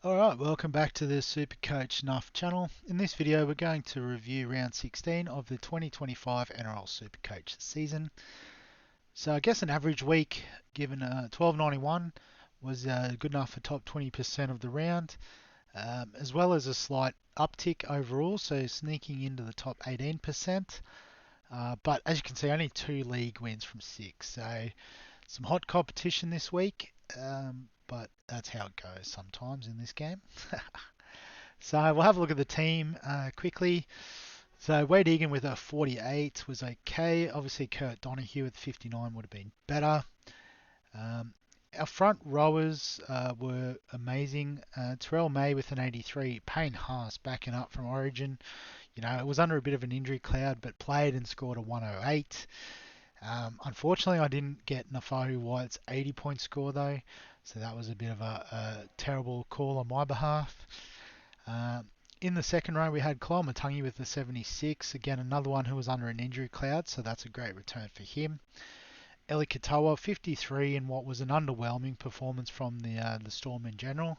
Alright, welcome back to the Supercoach Nuff channel. In this video we're going to review round 16 of the 2025 NRL Supercoach season. So I guess an average week given 12.91 was good enough for top 20% of the round, as well as a slight uptick overall, so sneaking into the top 18%. But as you can see, only 2 league wins from 6, so some hot competition this week. But that's how it goes sometimes in this game. So we'll have a look at the team quickly. So Wade Egan with a 48 was okay. Obviously Kurt Donahue with 59 would have been better. Our front rowers were amazing. Terrell May with an 83. Payne Haas backing up from Origin. You know, it was under a bit of an injury cloud, but played and scored a 108. Unfortunately, I didn't get Nafahu White's 80-point score though, so that was a bit of a terrible call on my behalf. In the second row, we had Kyle Matangi with the 76. Again, another one who was under an injury cloud, so that's a great return for him. Eli Katoa, 53, in what was an underwhelming performance from the Storm in general.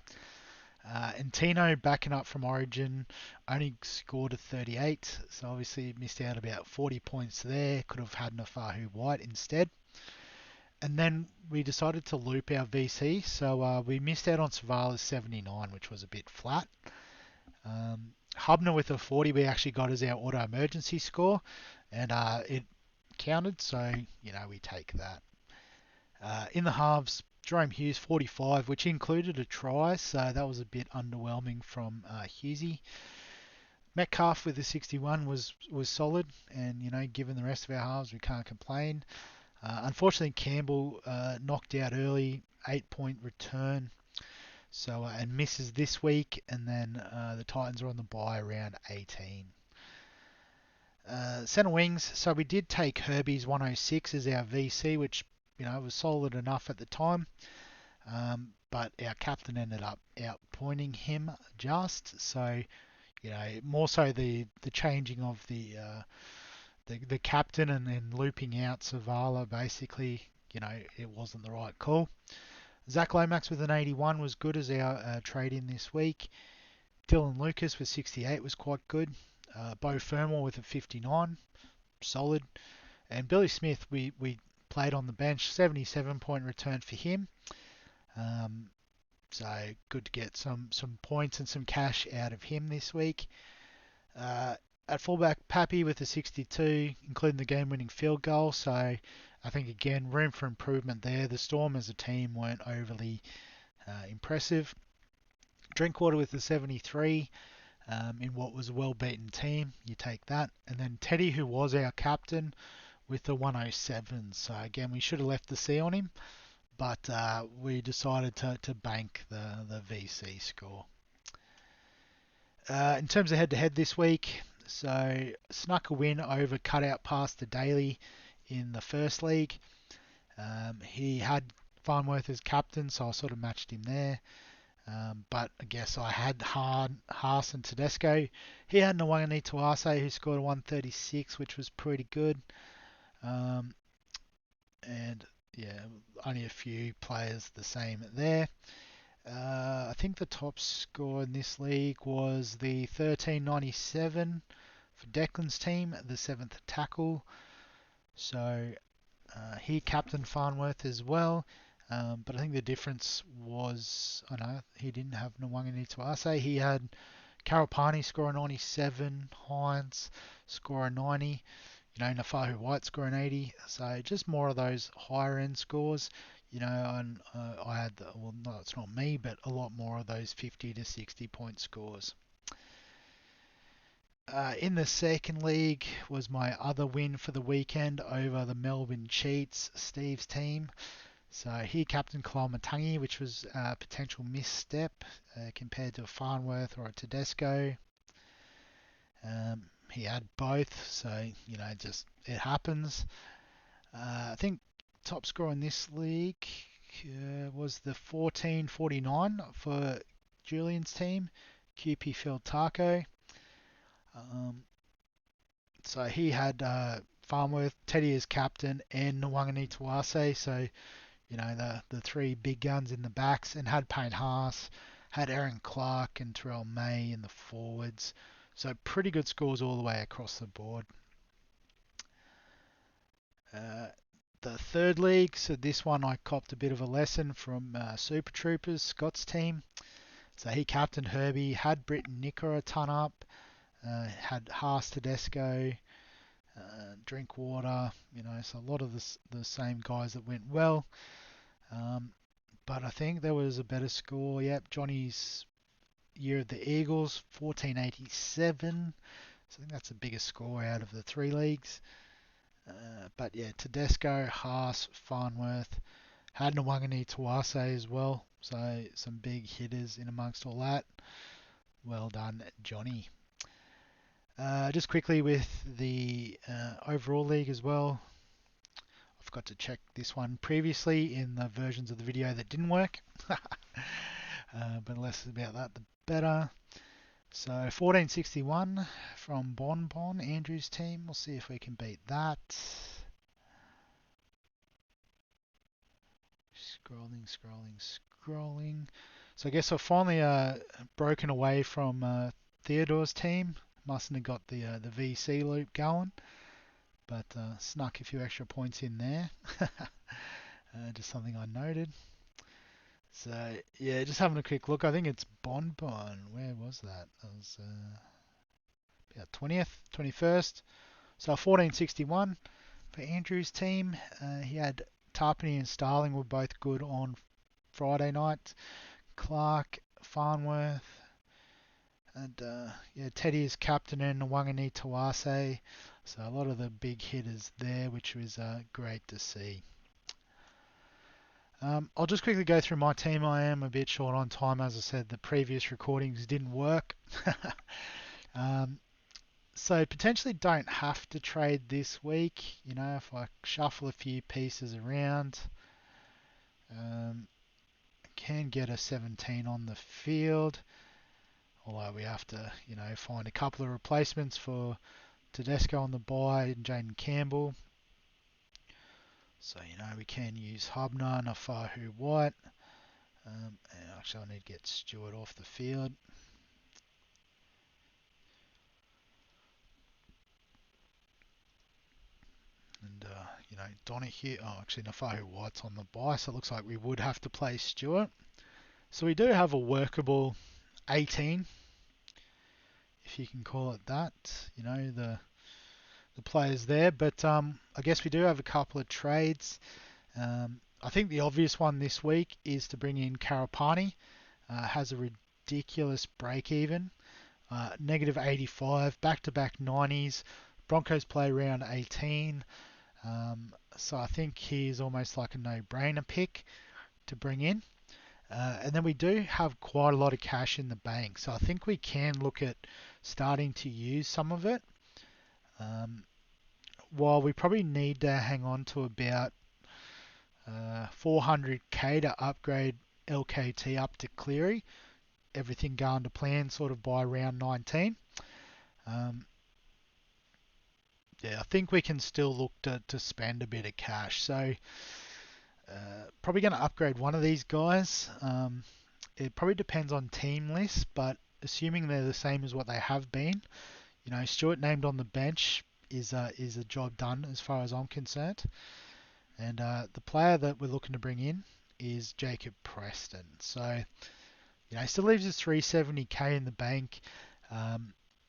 And Tino backing up from Origin only scored a 38, so obviously missed out about 40 points there. Could have had Nafahu White instead. And then we decided to loop our VC, so we missed out on Savala's 79, which was a bit flat. Hubner with a 40 we actually got as our auto emergency score, and it counted, so you know we take that. In the halves, Jerome Hughes 45, which included a try, so that was a bit underwhelming from Hughesy. Metcalf with the 61 was solid, and you know, given the rest of our halves, we can't complain. Unfortunately, Campbell knocked out early, 8-point return, so and misses this week, and then the Titans are on the bye around 18. Centre wings, so we did take Herbie's 106 as our VC, which you know was solid enough at the time, but our captain ended up outpointing him just, so you know more so the changing of the captain and then looping out Savala, basically, you know, it wasn't the right call. Zach Lomax with an 81 was good as our trade-in this week. Dylan Lucas with 68 was quite good. Bo Fermor with a 59, solid. And Billy Smith, we played on the bench, 77-point return for him. So good to get some points and some cash out of him this week. At fullback, Pappy with a 62, including the game-winning field goal. So I think, again, room for improvement there. The Storm as a team weren't overly impressive. Drinkwater with the 73 in what was a well-beaten team. You take that. And then Teddy, who was our captain, with the 107. So again, we should have left the C on him, but we decided to bank the VC score. In terms of head-to-head this week, so snuck a win over Cutout Pass to Daly in the first league. He had Farnworth as captain, so I sort of matched him there. But I guess I had Haas and Tedesco. He had Nwangani Tuase, who scored a 136, which was pretty good. And yeah, only a few players the same there. I think the top score in this league was the 1397 for Declan's team, the 7th tackle. So he captained Farnworth as well. But I think the difference was, I know he didn't have Nwangani Tuase. He had Karapani score a 97, Hines score a 90. You know, Nafahu White score an 80. So just more of those higher end scores. You know, and I had, well, no, it's not me, but a lot more of those 50 to 60 point scores. In the second league was my other win for the weekend over the Melbourne Cheats, Steve's team. So he captained Kyle Matangi, which was a potential misstep compared to a Farnworth or a Tedesco. He had both, so you know, just it happens. I think top score in this league was the 1449 for Julian's team, QP Phil Taco. So he had Farnworth, Teddy as captain, and Nwangani Tuase. So, the three big guns in the backs, and had Payne Haas, had Aaron Clark and Terrell May in the forwards. So pretty good scores all the way across the board. The third league, so this one I copped a bit of a lesson from Super Troopers, Scott's team. So he captained Herbie, had Britton Nicker a ton up, had Haas Tedesco, Drinkwater, so a lot of the same guys that went well. But I think there was a better score. Yep, Johnny's year of the Eagles, 1487. So I think that's the biggest score out of the three leagues. But yeah, Tedesco, Haas, Farnworth, had Nwangani Tuase as well. So some big hitters in amongst all that. Well done, Johnny. Just quickly with the overall league as well. I forgot to check this one previously in the versions of the video that didn't work. But less about that, the better. So 1461 from Bon Bon, Andrew's team. We'll see if we can beat that. Scrolling. So I guess I've finally broken away from Theodore's team. Mustn't have got the VC loop going, but snuck a few extra points in there. Just something I noted. So yeah, just having a quick look. I think it's Bon Bon. Where was that? That was about 20th, 21st. So 1461 for Andrew's team. He had Tarpany and Starling were both good on Friday night. Clark, Farnworth, and Teddy is captain and Nwangani Tuase. So a lot of the big hitters there, which was great to see. I'll just quickly go through my team. I am a bit short on time. As I said, the previous recordings didn't work. So potentially don't have to trade this week. If I shuffle a few pieces around, can get a 17 on the field. Although we have to, find a couple of replacements for Tedesco on the bye and Jaden Campbell. So, we can use Hubner, Nafahu White. Actually, I need to get Stewart off the field. And, Donahue. Oh, actually, Nafahu White's on the bye, so it looks like we would have to play Stewart. So we do have a workable 18, if you can call it that. The players there, but I guess we do have a couple of trades. I think the obvious one this week is to bring in Karapani. Has a ridiculous break even. Negative 85, back-to-back 90s. Broncos play around 18. So I think he's almost like a no-brainer pick to bring in. And then we do have quite a lot of cash in the bank. So I think we can look at starting to use some of it. While we probably need to hang on to about 400k to upgrade LKT up to Cleary, everything going to plan sort of by round 19. I think we can still look to spend a bit of cash. So probably going to upgrade one of these guys. It probably depends on team lists, but assuming they're the same as what they have been, Stewart named on the bench is a job done as far as I'm concerned. And the player that we're looking to bring in is Jacob Preston. So, still leaves us 370k in the bank.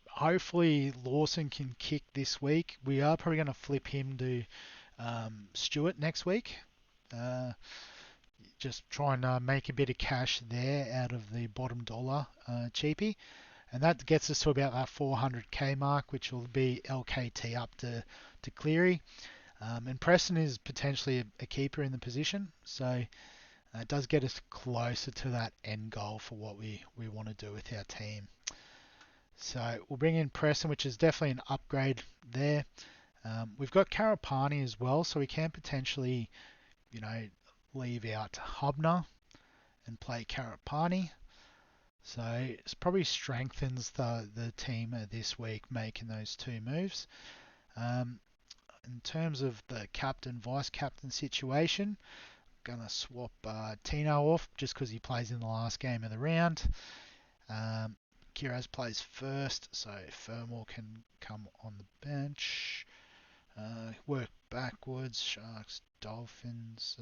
Hopefully Lawson can kick this week. We are probably going to flip him to Stewart next week. Just try and make a bit of cash there out of the bottom dollar cheapie. And that gets us to about that 400k mark, which will be LKT up to Cleary. And Preston is potentially a keeper in the position, so it does get us closer to that end goal for what we want to do with our team. So we'll bring in Preston, which is definitely an upgrade there. We've got Karapani as well, so we can potentially, leave out Hubner and play Karapani. So it probably strengthens the team this week, making those two moves. in terms of the captain vice captain situation, I'm gonna swap Tino off just because he plays in the last game of the round. Kiraz plays first, so Fermor can come on the bench. Work backwards. Sharks, Dolphins.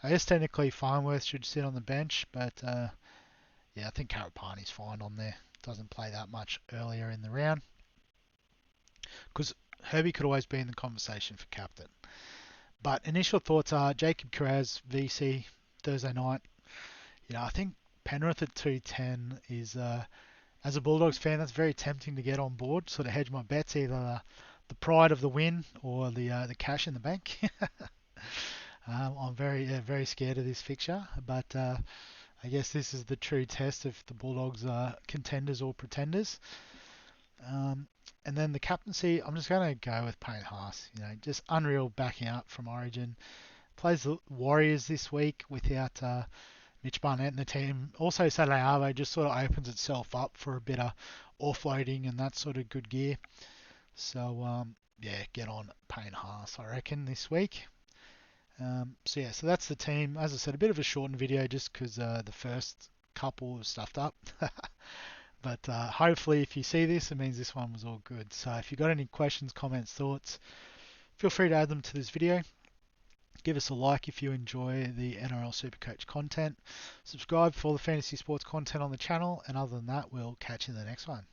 I guess technically Farnworth should sit on the bench, but yeah, I think Karapani's fine on there. Doesn't play that much earlier in the round because Herbie could always be in the conversation for captain. But initial thoughts are Jacob Kiraz, VC, Thursday night. I think Penrith at 210 is, as a Bulldogs fan, that's very tempting to get on board. Sort of hedge my bets, either the pride of the win or the cash in the bank. I'm very scared of this fixture, but I guess this is the true test if the Bulldogs are contenders or pretenders. And then the captaincy, I'm just going to go with Payne Haas. Just unreal backing up from Origin. Plays the Warriors this week without Mitch Barnett and the team. Also, Saturday Arvo just sort of opens itself up for a bit of offloading and that sort of good gear. So, yeah, get on Payne Haas, I reckon, this week. So that's the team. As I said, a bit of a shortened video just because the first couple was stuffed up. But hopefully if you see this, it means this one was all good. So if you've got any questions, comments, thoughts, feel free to add them to this video. Give us a like if you enjoy the NRL Supercoach content. Subscribe for all the fantasy sports content on the channel. And other than that, we'll catch you in the next one.